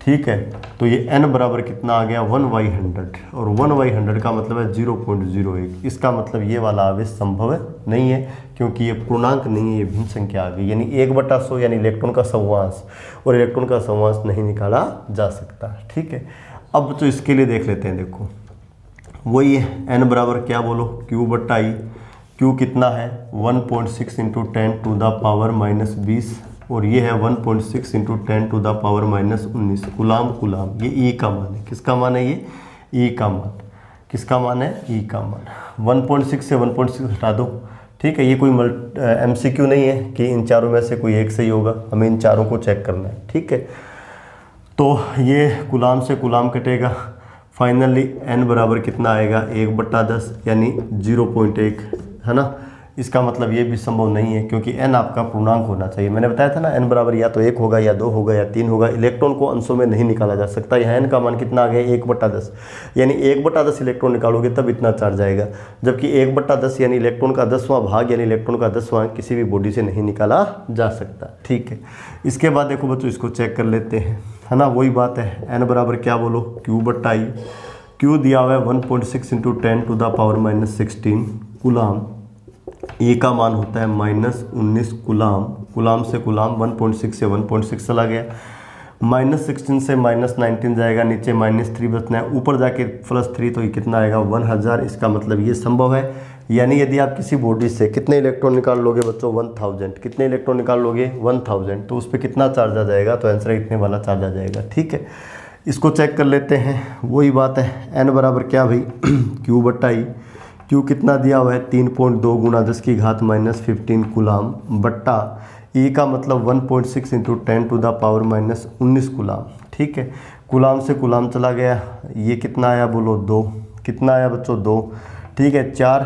Speaker 1: ठीक है, तो ये N बराबर कितना आ गया 1/100, और 1/100 का मतलब है 0.01। इसका मतलब ये वाला आवेश संभव नहीं है, क्योंकि ये पूर्णांक नहीं है, ये भिन्न संख्या आ गई, यानी 1/100 यानी इलेक्ट्रॉन का सहवांश, और इलेक्ट्रॉन का सहवांश नहीं निकाला जा सकता। ठीक है, अब तो इसके लिए देख लेते हैं, देखो वही है N बराबर क्या बोलो Q बट्टा E। Q कितना है 1.6 into 10 to the power minus 20, और ये है 1.6 into 10 to the power minus 19 coulomb. Coulomb ये E का मान है, किसका मान है ये E का मान, किसका मान है E का मान। 1.6 से 1.6 हटा दो ठीक है, ये कोई MCQ नहीं है कि इन चारों में से कोई एक सही होगा, हमें इन चारों को चेक करना है। ठीक है, तो ये कूलाम से कूलाम कटेगा, फाइनली n बराबर कितना आएगा 1/10 यानी 0.1, है ना। इसका मतलब ये भी संभव नहीं है क्योंकि n आपका पूर्णांक होना चाहिए। मैंने बताया था ना n बराबर या तो 1 होगा या 2 होगा या 3 होगा। इलेक्ट्रॉन को अंशों में नहीं निकाला जा सकता। यहाँ n का मान कितना आ गया 1/10, यानी 1/10 इलेक्ट्रॉन निकालोगे तब इतना चार्ज आएगा, जबकि 1/10 यानी इलेक्ट्रॉन का 10वां भाग यानी इलेक्ट्रॉन का 10वां अंक किसी भी बॉडी से नहीं निकाला जा सकता। ठीक है, इसके बाद देखो बच्चों इसको चेक कर लेते हैं, है ना। वही बात है, n बराबर क्या बोलो Q/I। Q दिया हुआ है 1.6 × 10⁻16 कूलाम। E का मान होता है -19 कूलाम। कूलाम से कूलाम 1.6 से 1.6 चला गया, -16 से -19 जाएगा, नीचे -3 बचना है, ऊपर जाके +3 तो ये कितना आएगा 1000। इसका मतलब ये संभव है। यानी यदि आप किसी बॉडी से कितने इलेक्ट्रॉन निकाल लोगे बच्चों 1000, कितने इलेक्ट्रॉन निकाल लोगे 1000, तो उस पर कितना चार्ज आ जाएगा, तो आंसर इतने वाला चार्ज आ जाएगा। ठीक है, इसको चेक कर लेते हैं। वही बात है, n बराबर क्या भाई Q/I। Q कितना दिया हुआ है 3.2 × 10⁻15 कूलाम बट्टा E का मतलब 1.6 × 10⁻19 कूलाम। ठीक है, कूलाम से कूलाम चला गया, ये कितना आया बोलो 2, कितना आया बच्चों 2। ठीक है, 4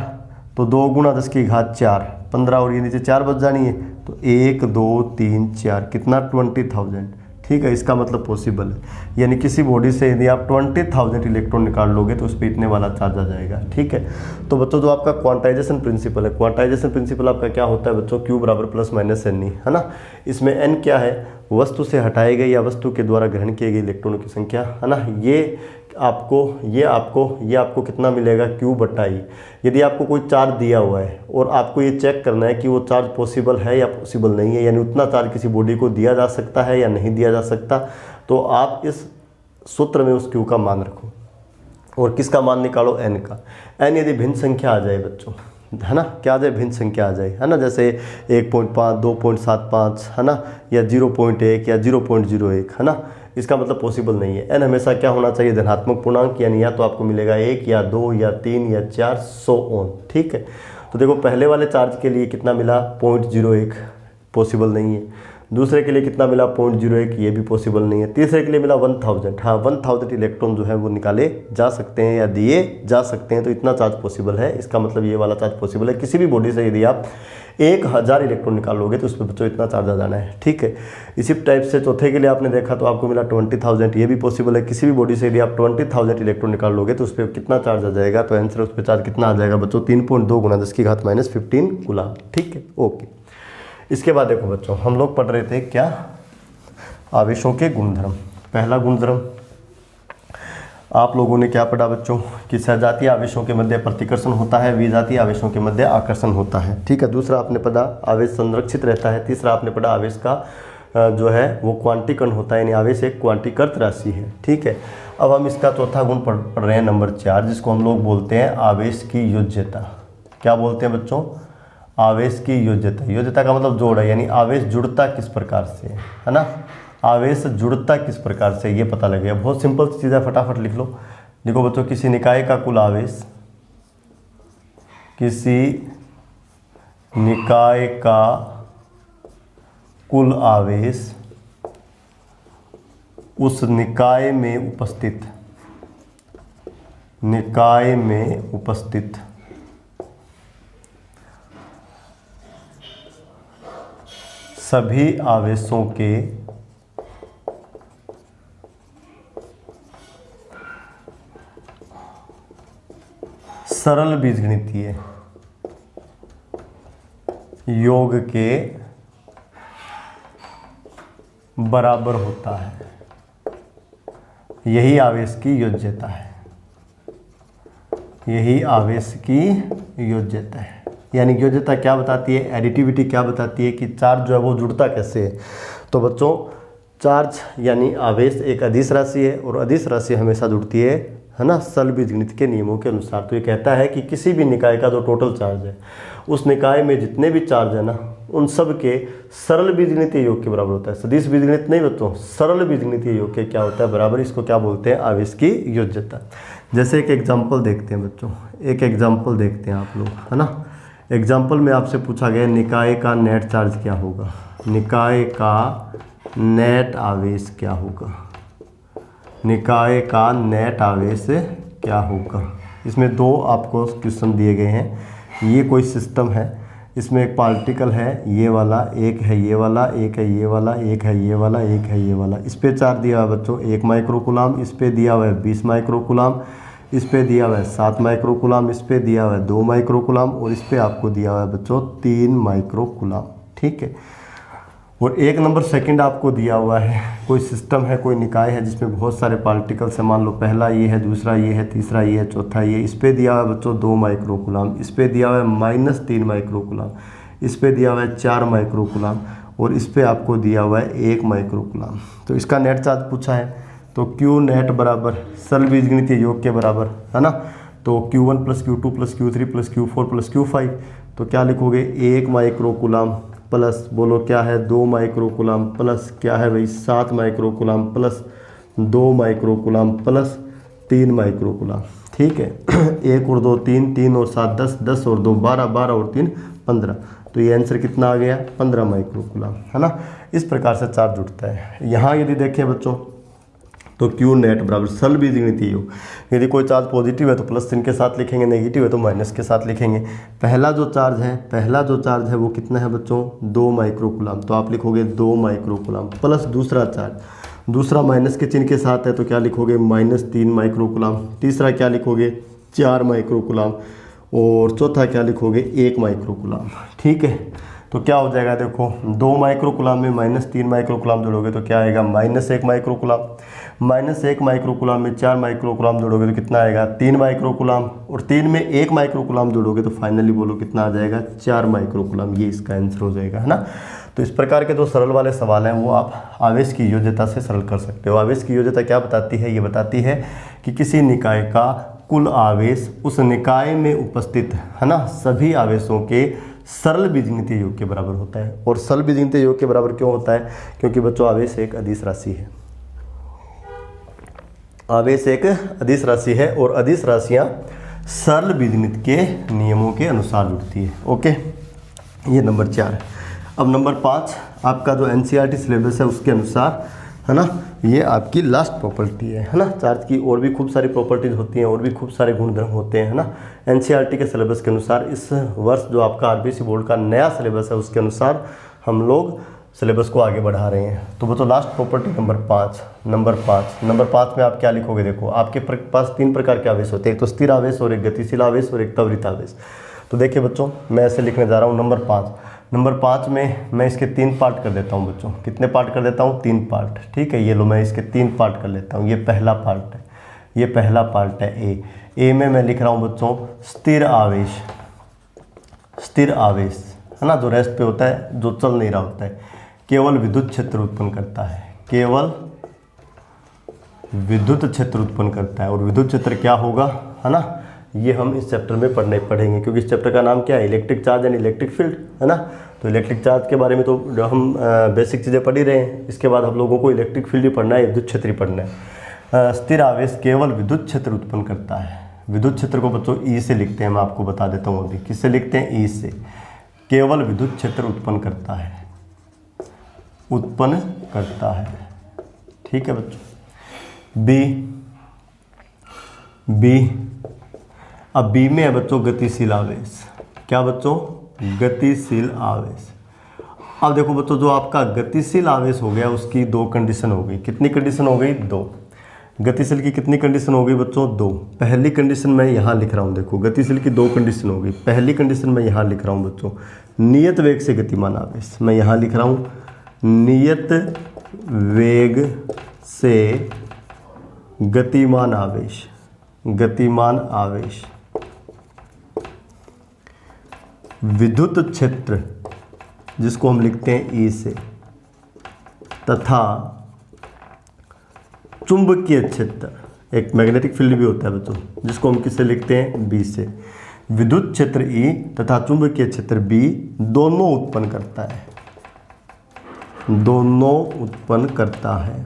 Speaker 1: तो 2 × 10⁻4 15 और ये नीचे 4 बच जानी है, तो 1 2 3 4 कितना 20,000। ठीक है, इसका मतलब पॉसिबल है, यानी किसी बॉडी से यदि आप 20,000 इलेक्ट्रॉन निकाल लोगे तो उस पर इतने वाला चार्ज आ जाएगा। ठीक है, तो बच्चों जो आपका क्वांटाइजेशन प्रिंसिपल है, क्वांटाइजेशन प्रिंसिपल आपका क्या होता है बच्चों Q बराबर +-NE, है ना। इसमें n क्या है, वस्तु से हटाई गई या वस्तु के द्वारा ग्रहण किए गए इलेक्ट्रॉनों की संख्या, है ना। ये आपको कितना मिलेगा Q/I। यदि आपको कोई चार्ज दिया हुआ है और आपको ये चेक करना है कि वो चार्ज पॉसिबल है या पॉसिबल नहीं है, यानी उतना चार्ज किसी बॉडी को दिया जा सकता है या नहीं दिया जा सकता, तो आप इस सूत्र में उस Q का मान रखो और किसका मान निकालो n का। n यदि भिन्न संख्या आ जाए बच्चों, है ना, क्या आ जाए भिन्न संख्या आ जाए, है ना, जैसे 1.5 2.75, है ना, या 0.1 या 0.01, है ना, इसका मतलब पॉसिबल नहीं है। n हमेशा क्या होना चाहिए धनात्मक पूर्णांक, यानी या तो आपको मिलेगा 1 या 2 या 3 या 4 सो ऑन। ठीक है, तो देखो पहले वाले चार्ज के लिए कितना मिला 0.01, पॉसिबल नहीं है। दूसरे के लिए कितना मिला 0.01, ये भी पॉसिबल नहीं है। तीसरे के लिए मिला 1000, हाँ 1000 इलेक्ट्रॉन जो है वो निकाले जा सकते हैं या दिए जा सकते हैं, तो इतना चार्ज पॉसिबल है। इसका मतलब ये वाला चार्ज पॉसिबल है। किसी भी बॉडी से यदि आप 1000 इलेक्ट्रॉन निकालोगे तो उस पर बच्चों इतना चार्ज आ जाना है। ठीक है, इसी टाइप से चौथे के लिए आपने देखा तो आपको मिला 20,000, ये भी पॉसिबल है। किसी भी बॉडी से यदि आप 20,000 इलेक्ट्रॉन निकाल लोगे तो उस पर कितना चार्ज आ जाएगा, तो आंसर उस पर चार्ज कितना आ जाएगा बच्चों 3.2 × 10⁻15 कूलाम। ठीक है, ओके। इसके बाद देखो बच्चों हम लोग पढ़ रहे थे क्या, आवेशों के गुणधर्म। पहला गुणधर्म आप लोगों ने क्या पढ़ा बच्चों कि सजातीय आवेशों के मध्य प्रतिकर्षण होता है, विजातीय आवेशों के मध्य आकर्षण होता है। ठीक है, दूसरा आपने पढ़ा आवेश संरक्षित रहता है। तीसरा आपने पढ़ा आवेश का जो है वो क्वांटीकरण होता है, यानी आवेश एक क्वांटीकृत राशि है। ठीक है, अब हम इसका चौथा गुण पढ़ रहे हैं नंबर 4, जिसको हम लोग बोलते हैं आवेश की योज्यता। क्या बोलते हैं बच्चों, आवेश की योज्यता। योज्यता का मतलब जोड़ है, यानी आवेश जुड़ता किस प्रकार से, है ना, आवेश जुड़ता किस प्रकार से, ये पता लगेगा। बहुत सिंपल चीज़ है, फटाफट लिख लो। देखो बच्चों, किसी निकाय का कुल आवेश, किसी निकाय का कुल आवेश उस निकाय में उपस्थित सभी आवेशों के सरल बीजगणितीय योग के बराबर होता है, यही आवेश की योज्यता है। यही आवेश की योज्यता है, यानी योज्यता क्या बताती है, एडिटिविटी क्या बताती है कि चार्ज जो है वो जुड़ता कैसे है। तो बच्चों चार्ज यानी आवेश एक अदिश राशि है और अदिश राशि हमेशा जुड़ती है ना, सरल बीजगणित के नियमों के अनुसार। तो ये कहता है कि किसी भी निकाय का जो टोटल चार्ज है उस निकाय में जितने भी चार्ज है ना उन सब के सरल बीजगणितीय योग के बराबर होता है। सदिश बीजगणित नहीं बच्चों, सरल बीजगणितीय योग के क्या होता है बराबर। इसको क्या बोलते हैं, आवेश की योज्यता। जैसे एक एग्जाम्पल देखते हैं बच्चों, एक एग्जाम्पल देखते हैं आप लोग, है ना। एग्जाम्पल में आपसे पूछा गया निकाय का नेट चार्ज क्या होगा, निकाय का नेट आवेश क्या होगा, निकाय का नेट आवेश क्या होगा। इसमें दो आपको क्वेश्चन दिए गए हैं। ये कोई सिस्टम है, इसमें एक पार्टिकल है ये वाला, एक है ये वाला, एक है ये वाला, एक है ये वाला, एक है ये वाला। इस पे चार्ज दिया हुआ है बच्चों 1 माइक्रोकूलाम, इस पे दिया हुआ है 20 माइक्रोकूलाम, इस पे दिया हुआ है 7 माइक्रोकूलाम, इस पे दिया हुआ है 2 माइक्रोकूलाम और इस पे आपको दिया हुआ है बच्चों 3 माइक्रोकूलाम। ठीक है, और 1 नंबर सेकंड आपको दिया हुआ है। कोई सिस्टम है, कोई निकाय है जिसमें बहुत सारे पार्टिकल्स है, मान लो पहला ये है, दूसरा ये है, तीसरा ये है, चौथा ये। इस पे दिया हुआ है बच्चों 2 माइक्रोकूलाम, इस पे दिया हुआ है -3 माइक्रोकूलाम, इस पे दिया हुआ है 4 माइक्रोकूलाम और इस पे आपको दिया हुआ है 1 माइक्रोकूलाम। तो इसका नेट चार्ज पूछा है, तो Q नेट बराबर सरल बीजगणितीय योग के बराबर है ना। तो Q1 + Q2 + Q3 + Q4 + Q5, तो क्या लिखोगे 1 माइक्रोकूलाम प्लस बोलो क्या है 2 माइक्रोकूलाम प्लस क्या है भाई 7 माइक्रोकूलाम प्लस 2 माइक्रोकूलाम प्लस 3 माइक्रोकूलाम। ठीक है 1 और 2 3, 3 और 7 10, 10 और 2 12, 12 और 3 15। तो ये आंसर कितना आ गया 15 माइक्रोकूलाम, है ना। इस प्रकार से चार्ज जुड़ता है। यहाँ यदि देखें बच्चों तो Q नेट बराबर सरल बीजगणितीय योग। यदि कोई चार्ज पॉजिटिव है तो प्लस चिन्ह के साथ लिखेंगे, नेगेटिव है तो माइनस के साथ लिखेंगे। पहला जो चार्ज है वो कितना है बच्चों 2 माइक्रोकूलाम, तो आप लिखोगे 2 माइक्रोकूलाम प्लस दूसरा चार्ज, दूसरा माइनस के चिन्ह के साथ है तो क्या लिखोगे -3 माइक्रोकूलाम, तीसरा क्या लिखोगे 4 माइक्रोकूलाम और चौथा क्या लिखोगे 1 माइक्रोकूलाम। ठीक है, तो क्या हो जाएगा देखो 2 माइक्रोकूलाम में -3 माइक्रोकूलाम जोड़ोगे तो क्या आएगा -1 माइक्रोकूलाम, -1 माइक्रोकूलाम में 4 माइक्रोकूलाम जोड़ोगे तो कितना आएगा 3 माइक्रोकूलाम और 3 में 1 माइक्रोकूलाम जोड़ोगे तो फाइनली बोलो कितना आ जाएगा 4 माइक्रोकूलाम। ये इसका आंसर हो जाएगा, है ना। तो इस प्रकार के जो सरल वाले सवाल हैं वो आप आवेश की योज्यता से सरल कर सकते हो। आवेश की योज्यता क्या बताती है, ये बताती है कि किसी निकाय का कुल आवेश उस निकाय में उपस्थित, है ना, सभी आवेशों के सरल बीजगणितीय योग के बराबर होता है। और सरल बीजगणितीय योग के बराबर क्यों होता है, क्योंकि बच्चों आवेश एक अदिश राशि है, आवेश एक अदिश राशि है और अदिश राशियां सरल बीजगणित के नियमों के अनुसार जुड़ती है। ओके, ये नंबर 4 है। अब नंबर 5 आपका जो NCERT सिलेबस है उसके अनुसार, है ना, ये आपकी लास्ट प्रॉपर्टी है ना। चार्ज की और भी खूब सारी प्रॉपर्टीज होती हैं और भी खूब सारे गुणधर्म होते हैं, है ना। NCERT के सिलेबस के अनुसार इस वर्ष जो आपका RBC बोर्ड का नया सिलेबस है उसके अनुसार हम लोग सिलेबस को आगे बढ़ा रहे हैं। तो वो तो लास्ट प्रॉपर्टी नंबर 5 में आप क्या लिखोगे, देखो आपके पास 3 प्रकार के आवेश होते हैं, एक तो स्थिर आवेश और एक गतिशील आवेश और एक त्वरित आवेश। तो देखिए बच्चों मैं ऐसे लिखने जा रहा हूँ नंबर 5 में मैं इसके 3 पार्ट कर देता हूँ बच्चों। कितने पार्ट कर देता हूँ 3 पार्ट। ठीक है, ये लो मैं इसके 3 पार्ट कर लेता हूँ। ये पहला पार्ट है ए में मैं लिख रहा हूँ बच्चों स्थिर आवेश, है ना, जो रेस्ट पे होता है, जो चल नहीं रहा होता है, केवल विद्युत क्षेत्र उत्पन्न करता है, और विद्युत क्षेत्र क्या होगा, है ना, ये हम इस चैप्टर में पढ़ेंगे क्योंकि इस चैप्टर का नाम क्या है, electric charge and electric field, है ना। तो इलेक्ट्रिक चार्ज के बारे में तो हम बेसिक चीज़ें पढ़ ही रहे हैं, इसके बाद हम लोगों को इलेक्ट्रिक फील्ड ही पढ़ना है, विद्युत क्षेत्र ही पढ़ना है। स्थिर आवेश केवल विद्युत क्षेत्र उत्पन्न करता है। विद्युत क्षेत्र को बच्चों ई से लिखते हैं, मैं आपको बता देता हूँ अभी किससे लिखते हैं, ई से। केवल विद्युत क्षेत्र उत्पन्न करता है। ठीक है बच्चों। बी अब बी में है बच्चों गतिशील आवेश। क्या बच्चों, गतिशील आवेश। अब देखो बच्चों जो आपका गतिशील आवेश हो गया उसकी 2 कंडीशन हो गई। कितनी कंडीशन हो गई, 2। गतिशील की कितनी कंडीशन हो गई बच्चों, 2। पहली कंडीशन मैं यहाँ लिख रहा हूँ, देखो गतिशील की 2 कंडीशन हो गई। पहली कंडीशन मैं यहाँ लिख रहा हूँ बच्चों नियत वेग से गतिमान आवेश। मैं यहाँ लिख रहा हूँ नियत वेग से गतिमान आवेश। विद्युत क्षेत्र जिसको हम लिखते हैं ई से, तथा चुंबकीय क्षेत्र, एक मैग्नेटिक फील्ड भी होता है बच्चों, जिसको हम किससे लिखते हैं, बी से। विद्युत क्षेत्र ई तथा चुंबकीय क्षेत्र बी दोनों उत्पन्न करता है।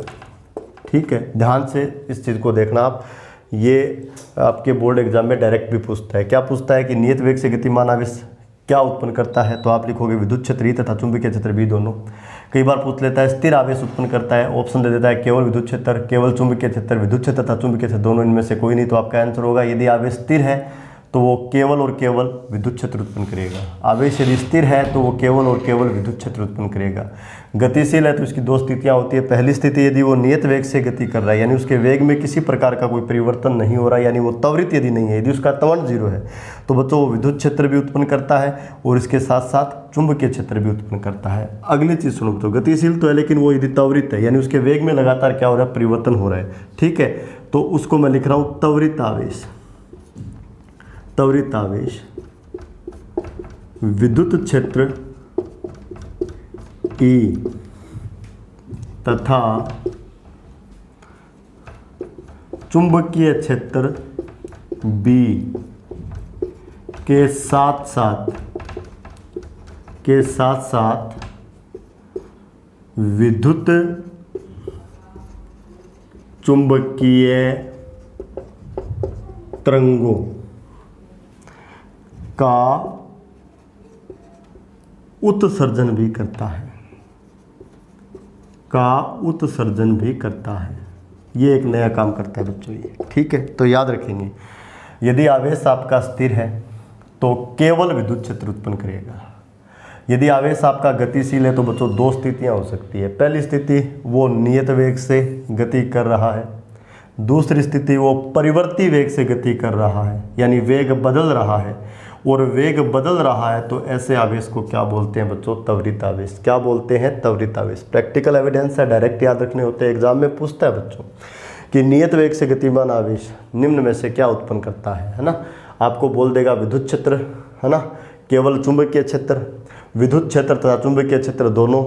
Speaker 1: ठीक है, ध्यान से इस चीज़ को देखना आप। ये आपके बोर्ड एग्जाम में डायरेक्ट भी पूछता है। क्या पूछता है कि नियत वेग से गतिमान आवेश क्या उत्पन्न करता है, तो आप लिखोगे विद्युत क्षेत्र E तथा चुंबकीय क्षेत्र B दोनों। कई बार पूछ लेता है स्थिर आवेश उत्पन्न करता है, ऑप्शन दे देता है केवल विद्युत क्षेत्र, केवल चुंबकीय क्षेत्र, विद्युत क्षेत्र तथा चुंबकीय क्षेत्र दोनों, इनमें से कोई नहीं। तो आपका आंसर होगा यदि आवेश स्थिर है तो वो केवल और केवल विद्युत क्षेत्र उत्पन्न करेगा। आवेश यदि स्थिर है तो वो केवल और केवल विद्युत क्षेत्र उत्पन्न करेगा। गतिशील है तो इसकी दो स्थितियां होती है। पहली स्थिति यदि वो नियत वेग से गति कर रहा है, यानी उसके वेग में किसी प्रकार का कोई परिवर्तन नहीं हो रहा है, यानी वो त्वरित यदि नहीं है, यदि उसका त्वरण 0 है, तो बच्चों वो विद्युत क्षेत्र भी उत्पन्न करता है और इसके साथ साथ चुंबकीय क्षेत्र भी उत्पन्न करता है। अगली चीज सुनो बच्चों, गतिशील तो है लेकिन वो यदि त्वरित है, यानी उसके वेग में लगातार क्या हो रहा है, परिवर्तन हो रहा है। ठीक है, तो उसको मैं लिख रहा हूं त्वरित आवेश। त्वरित आवेश विद्युत क्षेत्र E तथा चुंबकीय क्षेत्र B के साथ साथ विद्युत चुंबकीय तरंगों का उत्सर्जन भी करता है। ये एक नया काम करता है बच्चों ये। ठीक है, तो याद रखेंगे यदि आवेश आपका स्थिर है तो केवल विद्युत क्षेत्र उत्पन्न करेगा। यदि आवेश आपका गतिशील है तो बच्चों दो स्थितियां हो सकती है। पहली स्थिति वो नियत वेग से गति कर रहा है, दूसरी स्थिति वो परिवर्ती वेग से गति कर रहा है, यानी वेग बदल रहा है। और वेग बदल रहा है तो ऐसे आवेश को क्या बोलते हैं बच्चों, त्वरित आवेश। क्या बोलते हैं, त्वरित आवेश। प्रैक्टिकल एविडेंस है, डायरेक्ट याद रखने होते हैं। एग्जाम में पूछता है बच्चों कि नियत वेग से गतिमान आवेश निम्न में से क्या उत्पन्न करता है ना। आपको बोल देगा विद्युत क्षेत्र, है ना, केवल चुंबकीय क्षेत्र, विद्युत क्षेत्र तथा चुंबकीय क्षेत्र दोनों,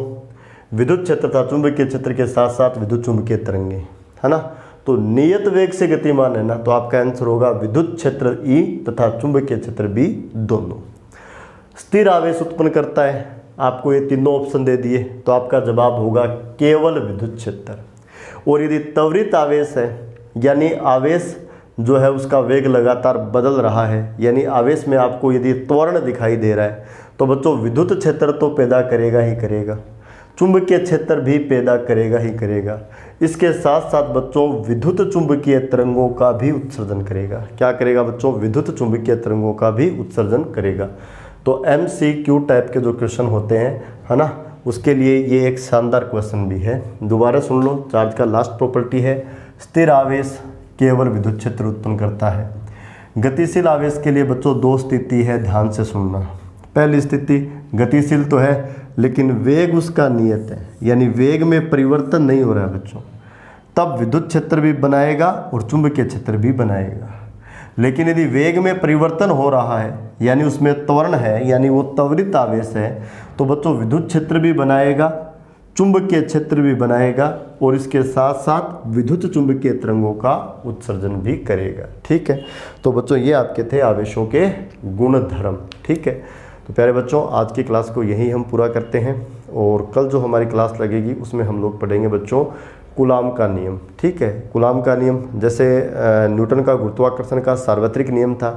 Speaker 1: विद्युत क्षेत्र तथा चुंबकीय क्षेत्र के साथ साथ विद्युत चुंबकीय तरंगे, है ना। तो नियत वेग से गतिमान है ना, तो आपका आंसर होगा विद्युत क्षेत्र E तथा चुंबकीय क्षेत्र B दोनों। स्थिर आवेश उत्पन्न करता है, आपको ये तीनों ऑप्शन दे दिए, तो आपका जवाब होगा केवल विद्युत क्षेत्र। और यदि त्वरित आवेश है, यानी आवेश जो है उसका वेग लगातार बदल रहा है, यानी आवेश में आपको यदि त्वरण दिखाई दे रहा है, तो बच्चों विद्युत क्षेत्र तो पैदा करेगा ही करेगा, चुंबकीय क्षेत्र भी पैदा करेगा ही करेगा। इसके साथ साथ बच्चों विद्युत चुंबकीय तरंगों का भी उत्सर्जन करेगा। क्या करेगा बच्चों, विद्युत चुंबकीय तरंगों का भी उत्सर्जन करेगा। तो MCQ टाइप के जो क्वेश्चन होते हैं, है ना, उसके लिए ये एक शानदार क्वेश्चन भी है। दोबारा सुन लो, चार्ज का लास्ट प्रॉपर्टी है स्थिर आवेश केवल विद्युत क्षेत्र उत्पन्न करता है। गतिशील आवेश के लिए बच्चों दो स्थिति है, ध्यान से सुनना। पहली स्थिति गतिशील तो है लेकिन वेग उसका नियत है, यानी वेग में परिवर्तन नहीं हो रहा है बच्चों, तब विद्युत क्षेत्र भी बनाएगा और चुंबकीय क्षेत्र भी बनाएगा। लेकिन यदि वेग में परिवर्तन हो रहा है, यानी उसमें त्वरण है, यानी वो त्वरित आवेश है, तो बच्चों विद्युत क्षेत्र भी बनाएगा, चुंबकीय क्षेत्र भी बनाएगा और इसके साथ साथ विद्युत चुंबकीय तरंगों का उत्सर्जन भी करेगा। ठीक है, तो बच्चों ये आपके थे आवेशों के गुणधर्म। ठीक है, तो प्यारे बच्चों आज की क्लास को यही हम पूरा करते हैं और कल जो हमारी क्लास लगेगी उसमें हम लोग पढ़ेंगे बच्चों कूलाम का नियम। ठीक है, कूलाम का नियम जैसे न्यूटन का गुरुत्वाकर्षण का सार्वत्रिक नियम था,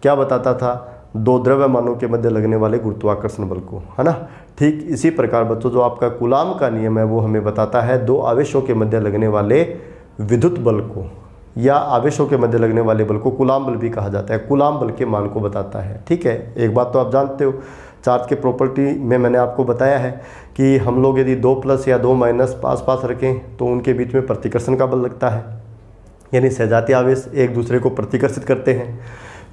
Speaker 1: क्या बताता था, दो द्रव्यमानों के मध्य लगने वाले गुरुत्वाकर्षण बल को, है ना। ठीक इसी प्रकार बच्चों जो आपका कूलाम का नियम है वो हमें बताता है दो आवेशों के मध्य लगने वाले विद्युत बल को या आवेशों के मध्य लगने वाले बल को कूलाम बल भी कहा जाता है, कूलाम बल के मान को बताता है। ठीक है, एक बात तो आप जानते हो, चार्ज के प्रॉपर्टी में मैंने आपको बताया है कि हम लोग यदि 2 प्लस या 2 माइनस पास पास रखें तो उनके बीच में प्रतिकर्षण का बल लगता है, यानी सहजातीय आवेश एक दूसरे को प्रतिकर्षित करते हैं।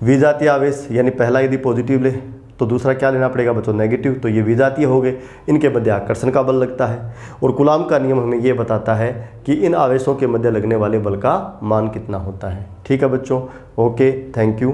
Speaker 1: विजातीय आवेश यानी पहला यदि पॉजिटिव ले तो दूसरा क्या लेना पड़ेगा बच्चों, नेगेटिव, तो ये विजातीय हो गए, इनके मध्य आकर्षण का बल लगता है। और कूलाम का नियम हमें ये बताता है कि इन आवेशों के मध्य लगने वाले बल का मान कितना होता है। ठीक है बच्चों, ओके, थैंक यू।